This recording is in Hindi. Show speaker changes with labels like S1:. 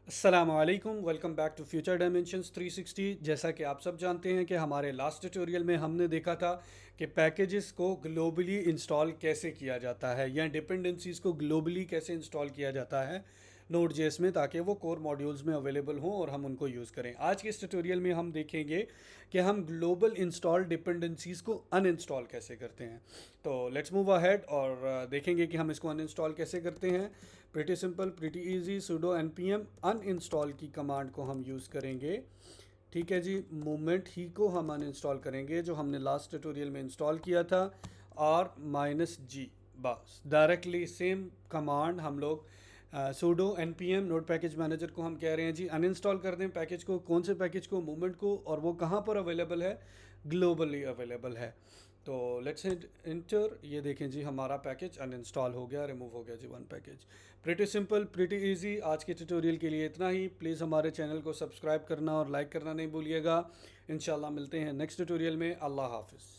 S1: अस्सलामुअलैकुम, welcome back to future dimensions 360। जैसा कि आप सब जानते हैं कि हमारे लास्ट ट्यूटोरियल में हमने देखा था कि पैकेजेस को ग्लोबली इंस्टॉल कैसे किया जाता है या डिपेंडेंसीज को ग्लोबली कैसे इंस्टॉल किया जाता है नोड जेएस में, ताकि वो कोर मॉड्यूल्स में अवेलेबल हों और हम उनको यूज़ करें। आज के इस ट्यूटोरियल में हम देखेंगे कि हम ग्लोबल इंस्टॉल डिपेंडेंसीज को अनइंस्टॉल कैसे करते हैं। तो लेट्स मूव अहेड और देखेंगे कि हम इसको अनइंस्टॉल कैसे करते हैं। Pretty simple, pretty easy, sudo npm uninstall की कमांड को हम यूज़ करेंगे। ठीक है जी, मूवमेंट ही को हम अनइंस्टॉल करेंगे जो हमने लास्ट ट्यूटोरियल में इंस्टॉल किया था, और -g। बस डायरेक्टली सेम कमांड हम लोग pseudo npm node package manager को हम कह रहे हैं जी अनइंस्टॉल कर दें पैकेज को। कौन से पैकेज को? मूवमेंट को। और वो कहाँ पर अवेलेबल है? ग्लोबली अवेलेबल है। तो लेट्स इंटर, ये देखें जी हमारा पैकेज अनइंस्टॉल हो गया, रिमूव हो गया जी one package. Pretty simple, pretty easy. आज के ट्यूटोरियल के लिए इतना ही। प्लीज़ हमारे चैनल को सब्सक्राइब करना और लाइक करना नहीं भूलिएगा। इंशाल्लाह मिलते हैं नेक्स्ट ट्यूटोरियल में। अल्लाह हाफिज़।